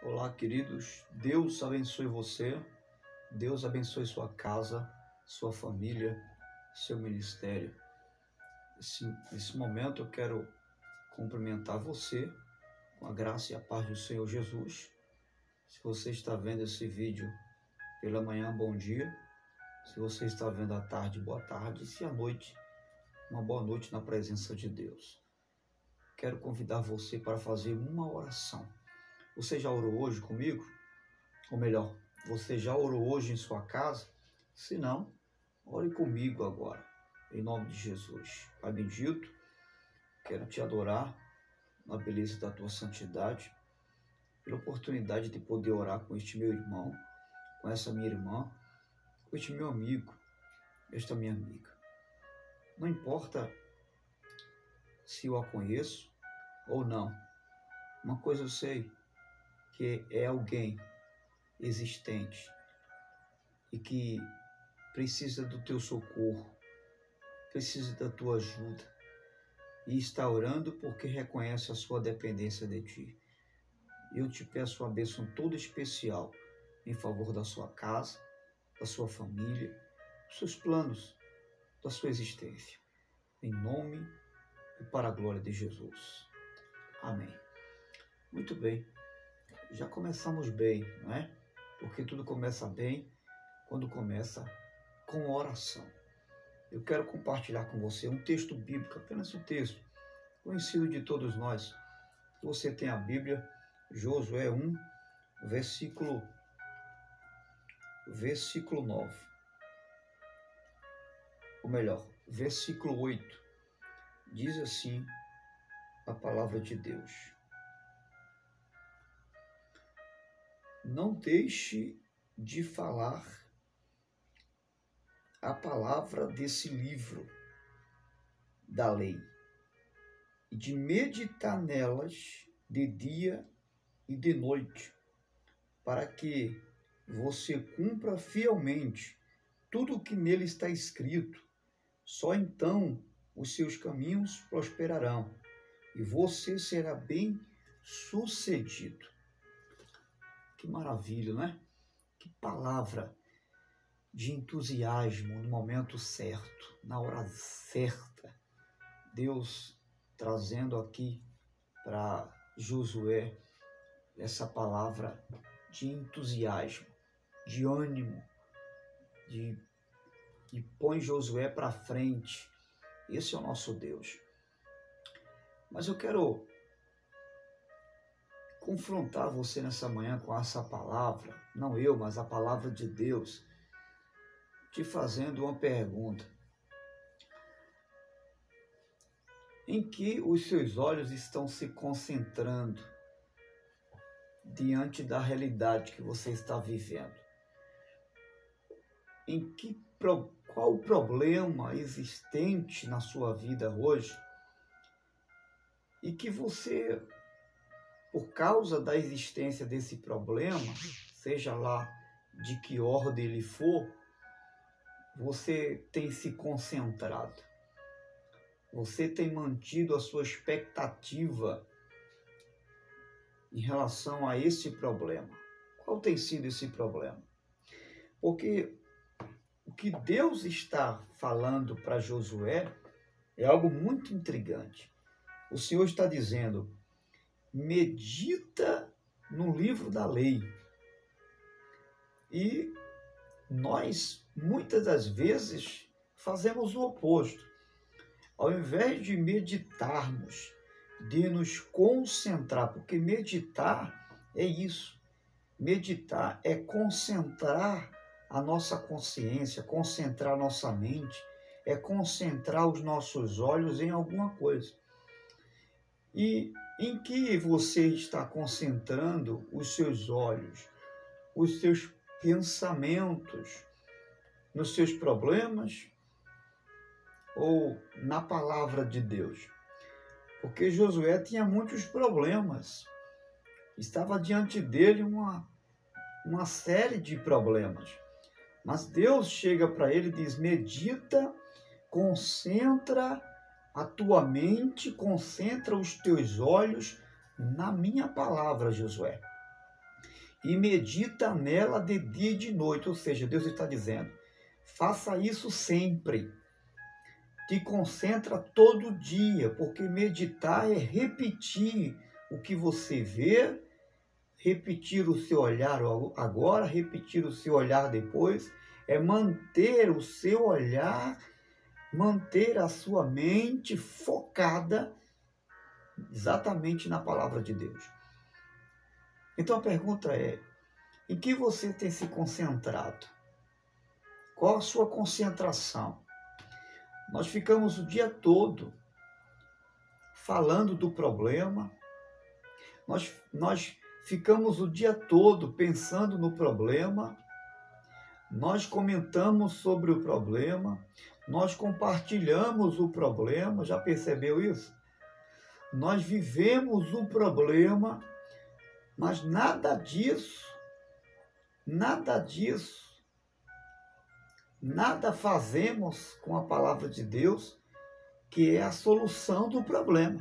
Olá, queridos. Deus abençoe você. Deus abençoe sua casa, sua família, seu ministério. Nesse momento eu quero cumprimentar você com a graça e a paz do Senhor Jesus. Se você está vendo esse vídeo pela manhã, bom dia. Se você está vendo à tarde, boa tarde. E se à noite, uma boa noite na presença de Deus. Quero convidar você para fazer uma oração. Você já orou hoje comigo? Ou melhor, você já orou hoje em sua casa? Se não, ore comigo agora, em nome de Jesus. Pai bendito, quero te adorar na beleza da tua santidade, pela oportunidade de poder orar com este meu irmão, com essa minha irmã, com este meu amigo, esta minha amiga. Não importa se eu a conheço ou não, uma coisa eu sei, que é alguém existente e que precisa do teu socorro, precisa da tua ajuda e está orando porque reconhece a sua dependência de ti. Eu te peço uma bênção toda especial em favor da sua casa, da sua família, dos seus planos, da sua existência. Em nome e para a glória de Jesus. Amém. Muito bem. Já começamos bem, não é? Porque tudo começa bem quando começa com oração. Eu quero compartilhar com você um texto bíblico, apenas um texto, conhecido de todos nós. Se você tem a Bíblia, Josué 1, versículo 9. Ou melhor, versículo 8. Diz assim a palavra de Deus: não deixe de falar a palavra desse livro da lei e de meditar nelas de dia e de noite, para que você cumpra fielmente tudo o que nele está escrito. Só então os seus caminhos prosperarão e você será bem sucedido. Que maravilha, não é? Que palavra de entusiasmo no momento certo, na hora certa. Deus trazendo aqui para Josué essa palavra de entusiasmo, de ânimo, que põe Josué para frente. Esse é o nosso Deus. Mas eu quero confrontar você nessa manhã com essa palavra, não eu, mas a palavra de Deus, te fazendo uma pergunta. Em que os seus olhos estão se concentrando diante da realidade que você está vivendo? Qual o problema existente na sua vida hoje e que você, por causa da existência desse problema, seja lá de que ordem ele for, você tem se concentrado, você tem mantido a sua expectativa em relação a esse problema. Qual tem sido esse problema? Porque o que Deus está falando para Josué é algo muito intrigante. O Senhor está dizendo: medita no livro da lei. E nós, muitas das vezes, fazemos o oposto. Ao invés de meditarmos, de nos concentrar, porque meditar é isso. Meditar é concentrar a nossa consciência, concentrar a nossa mente, é concentrar os nossos olhos em alguma coisa. E em que você está concentrando os seus olhos, os seus pensamentos? Nos seus problemas ou na palavra de Deus? Porque Josué tinha muitos problemas. Estava diante dele uma série de problemas. Mas Deus chega para ele e diz: medita, concentra a tua mente, concentra os teus olhos na minha palavra, Josué. e medita nela de dia e de noite. Ou seja, Deus está dizendo, faça isso sempre. Te concentra todo dia, porque meditar é repetir o que você vê, repetir o seu olhar agora, repetir o seu olhar depois, é manter o seu olhar, manter a sua mente focada exatamente na palavra de Deus. Então a pergunta é, em que você tem se concentrado? Qual a sua concentração? Nós ficamos o dia todo falando do problema, nós ficamos o dia todo pensando no problema, nós comentamos sobre o problema, nós compartilhamos o problema, já percebeu isso? Nós vivemos o problema, mas nada disso, nada fazemos com a palavra de Deus, que é a solução do problema.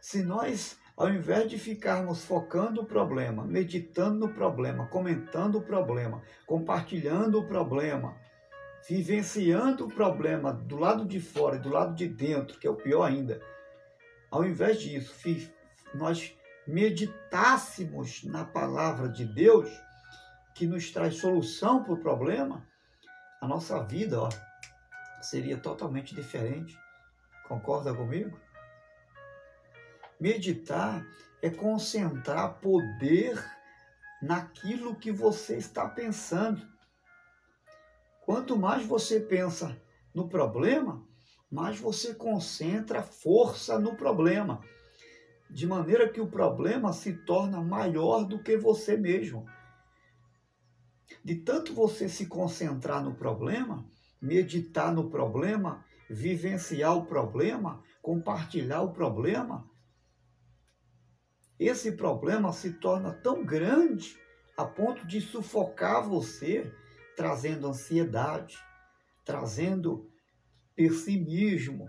Se nós, ao invés de ficarmos focando o problema, meditando no problema, comentando o problema, compartilhando o problema, vivenciando o problema do lado de fora e do lado de dentro, que é o pior ainda, ao invés disso, nós meditássemos na palavra de Deus, que nos traz solução para o problema, a nossa vida seria totalmente diferente. Concorda comigo? Meditar é concentrar poder naquilo que você está pensando. Quanto mais você pensa no problema, mais você concentra força no problema, de maneira que o problema se torna maior do que você mesmo. De tanto você se concentrar no problema, meditar no problema, vivenciar o problema, compartilhar o problema, esse problema se torna tão grande a ponto de sufocar você, trazendo ansiedade, trazendo pessimismo,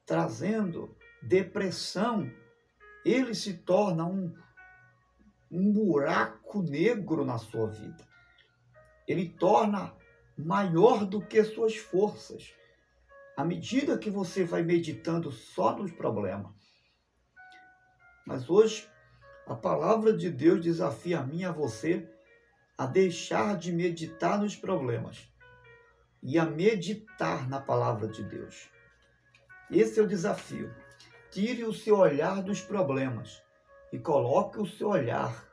trazendo depressão. Ele se torna um buraco negro na sua vida. Ele torna maior do que suas forças, à medida que você vai meditando só nos problemas. Mas hoje, a palavra de Deus desafia a mim e a você a deixar de meditar nos problemas e a meditar na palavra de Deus. Esse é o desafio. Tire o seu olhar dos problemas e coloque o seu olhar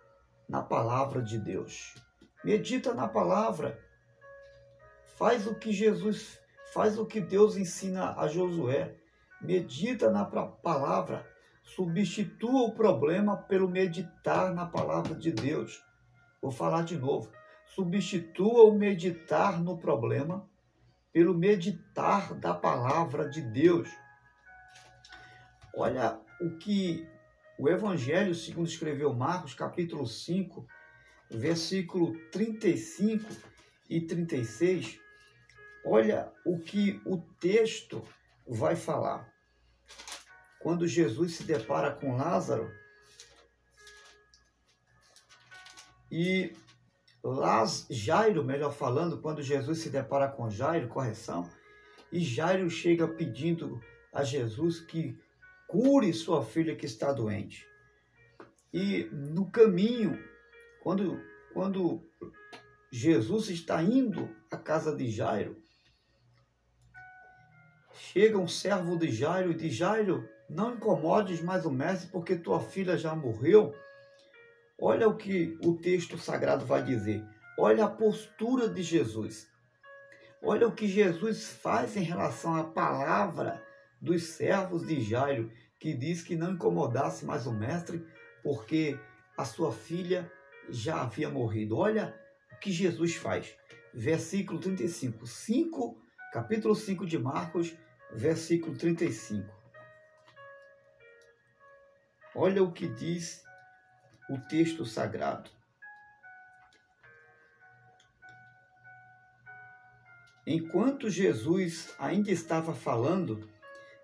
na palavra de Deus. Medita na palavra. Faz o que Deus ensina a Josué. Medita na palavra. Substitua o problema pelo meditar na palavra de Deus. Vou falar de novo. Substitua o meditar no problema pelo meditar da palavra de Deus. Olha o que o Evangelho, segundo escreveu Marcos, capítulo 5, versículo 35 e 36. Olha o que o texto vai falar. Quando Jesus se depara com Lázaro, e Jairo, melhor falando, quando Jesus se depara com Jairo, correção, e Jairo chega pedindo a Jesus que cure sua filha que está doente. E no caminho, quando Jesus está indo à casa de Jairo, chega um servo de Jairo e diz: Jairo, não incomodes mais o mestre, porque tua filha já morreu. Olha o que o texto sagrado vai dizer. Olha a postura de Jesus. Olha o que Jesus faz em relação à palavra dos servos de Jairo, que diz que não incomodasse mais o mestre, porque a sua filha já havia morrido. Olha o que Jesus faz. Versículo 35. Capítulo 5 de Marcos, versículo 35. Olha o que diz o texto sagrado. Enquanto Jesus ainda estava falando,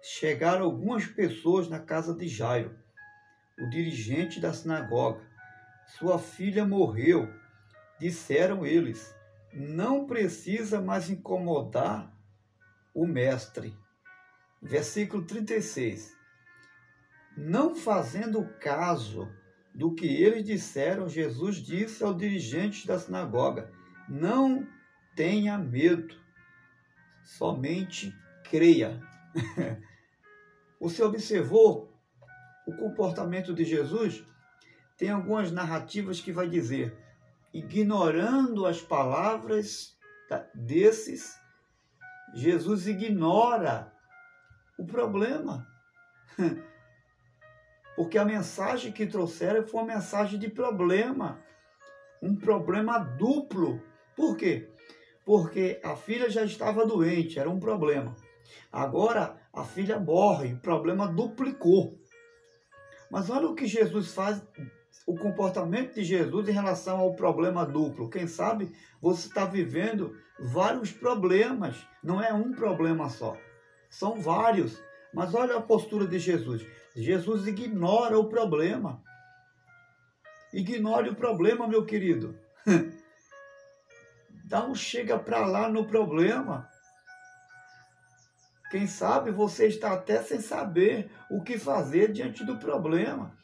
chegaram algumas pessoas na casa de Jairo, o dirigente da sinagoga. sua filha morreu. Disseram eles: não precisa mais incomodar o mestre. Versículo 36. Não fazendo caso do que eles disseram, Jesus disse ao dirigente da sinagoga: não tenha medo, somente creia. Você observou o comportamento de Jesus? Tem algumas narrativas que vai dizer, ignorando as palavras desses, Jesus ignora o problema. Porque a mensagem que trouxeram foi uma mensagem de problema. Um problema duplo. Por quê? Porque a filha já estava doente, era um problema. Agora a filha morre, o problema duplicou. Mas olha o que Jesus faz, o comportamento de Jesus em relação ao problema duplo. Quem sabe você está vivendo vários problemas, não é um problema só, são vários. Mas olha a postura de Jesus. Jesus ignora o problema. Ignore o problema, meu querido. Dá um chega para lá no problema. Quem sabe você está até sem saber o que fazer diante do problema.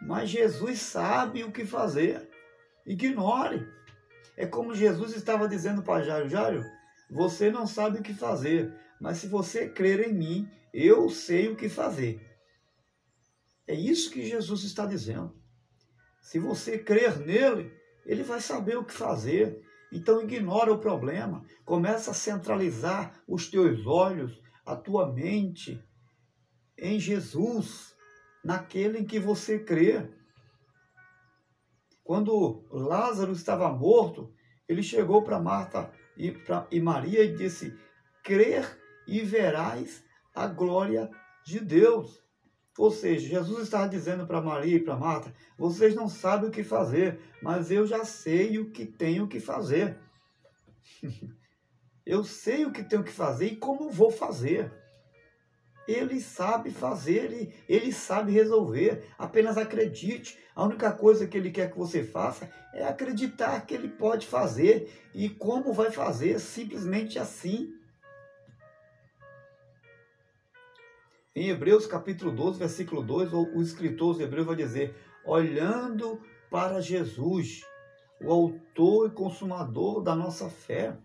Mas Jesus sabe o que fazer. Ignore. É como Jesus estava dizendo para Jairo: Jairo, você não sabe o que fazer, mas se você crer em mim, eu sei o que fazer. É isso que Jesus está dizendo. Se você crer nele, ele vai saber o que fazer. Então ignora o problema, começa a centralizar os teus olhos, a tua mente em Jesus, naquele em que você crê. Quando Lázaro estava morto, ele chegou para Marta e Maria e disse: crer e verás a glória de Deus. Ou seja, Jesus estava dizendo para Maria e para Marta: vocês não sabem o que fazer, mas eu já sei o que tenho que fazer. Eu sei o que tenho que fazer e como vou fazer. Ele sabe fazer, ele sabe resolver. Apenas acredite. A única coisa que ele quer que você faça é acreditar que ele pode fazer. E como vai fazer? Simplesmente assim. Em Hebreus capítulo 12, versículo 2, o escritor hebreu vai dizer: olhando para Jesus, o autor e consumador da nossa fé.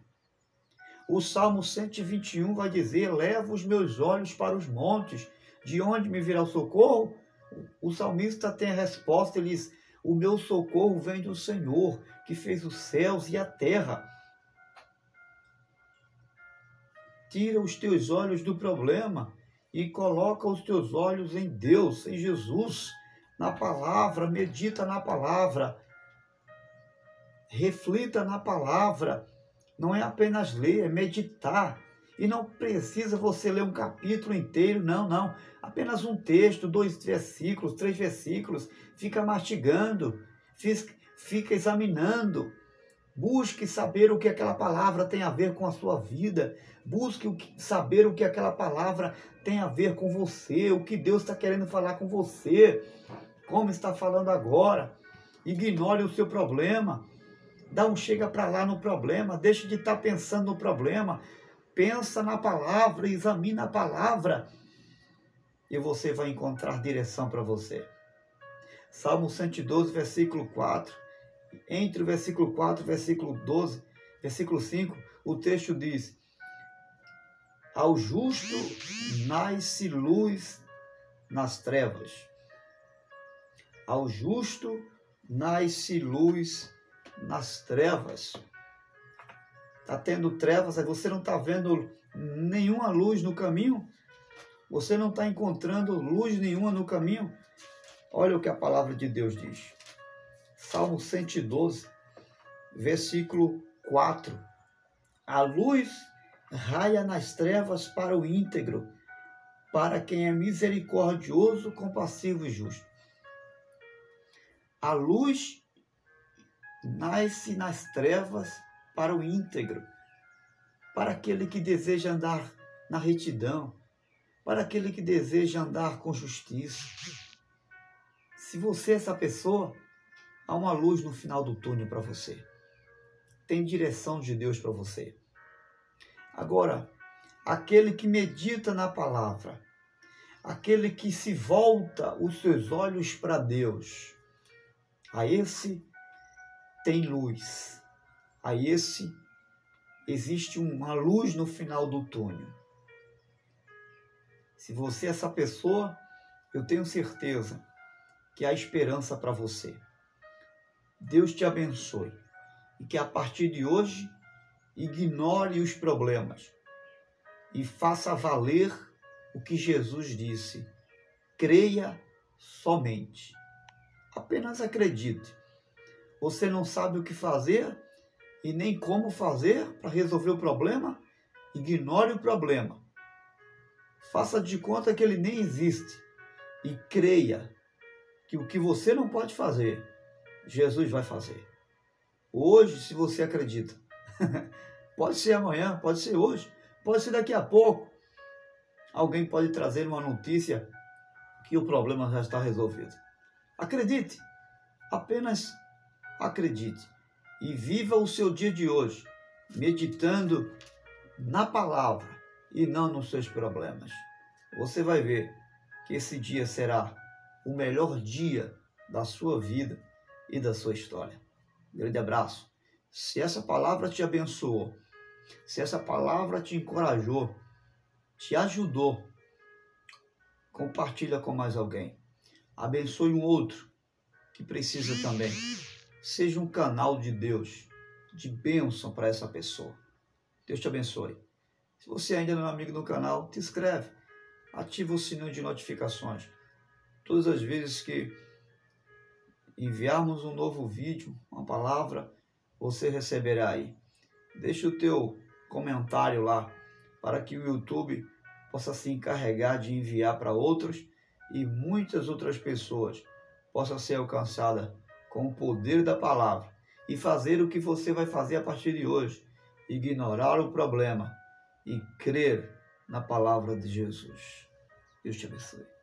O Salmo 121 vai dizer: levo os meus olhos para os montes, de onde me virá o socorro? O salmista tem a resposta, ele diz: o meu socorro vem do Senhor, que fez os céus e a terra. Tira os teus olhos do problema e coloca os teus olhos em Deus, em Jesus, na palavra, medita na palavra, reflita na palavra. Não é apenas ler, é meditar. E não precisa você ler um capítulo inteiro, não. Apenas um texto, 2 versículos, 3 versículos. Fica mastigando, fica examinando. Busque saber o que aquela palavra tem a ver com a sua vida. Busque saber o que aquela palavra tem a ver com você. O que Deus está querendo falar com você. Como está falando agora. Ignore o seu problema. Dá um chega para lá no problema. Deixe de estar pensando no problema. Pensa na palavra, examina a palavra. E você vai encontrar direção para você. Salmo 112, versículo 4. Entre o versículo 4 e o versículo 12, versículo 5, o texto diz: ao justo nasce luz nas trevas. Ao justo nasce luz nas trevas. Está tendo trevas, você não está vendo nenhuma luz no caminho? Você não está encontrando luz nenhuma no caminho? Olha o que a palavra de Deus diz. Salmo 112, versículo 4. A luz raia nas trevas para o íntegro, para quem é misericordioso, compassivo e justo. A luz nasce nas trevas para o íntegro, para aquele que deseja andar na retidão, para aquele que deseja andar com justiça. Se você é essa pessoa, Há uma luz no final do túnel para você. Tem direção de Deus para você. Agora, aquele que medita na palavra, aquele que se volta os seus olhos para Deus, a esse tem luz. A esse existe uma luz no final do túnel. Se você é essa pessoa, eu tenho certeza que há esperança para você. Deus te abençoe e que a partir de hoje ignore os problemas e faça valer o que Jesus disse. Creia somente. Apenas acredite. Você não sabe o que fazer e nem como fazer para resolver o problema? Ignore o problema. Faça de conta que ele nem existe e creia que o que você não pode fazer, Jesus vai fazer. Hoje, se você acredita, pode ser amanhã, pode ser hoje, pode ser daqui a pouco. Alguém pode trazer uma notícia que o problema já está resolvido. Acredite, apenas acredite e viva o seu dia de hoje, meditando na palavra e não nos seus problemas. Você vai ver que esse dia será o melhor dia da sua vida e da sua história. Grande abraço. Se essa palavra te abençoou, se essa palavra te encorajou, te ajudou, compartilha com mais alguém. Abençoe um outro que precisa também. Seja um canal de Deus, de bênção para essa pessoa. Deus te abençoe. Se você ainda não é amigo do canal, te inscreve. Ativa o sininho de notificações. Todas as vezes que enviarmos um novo vídeo, uma palavra, você receberá aí. Deixa o teu comentário lá, para que o YouTube possa se encarregar de enviar para outros e muitas outras pessoas possam ser alcançadas com o poder da palavra e fazer o que você vai fazer a partir de hoje, ignorar o problema e crer na palavra de Jesus. Deus te abençoe.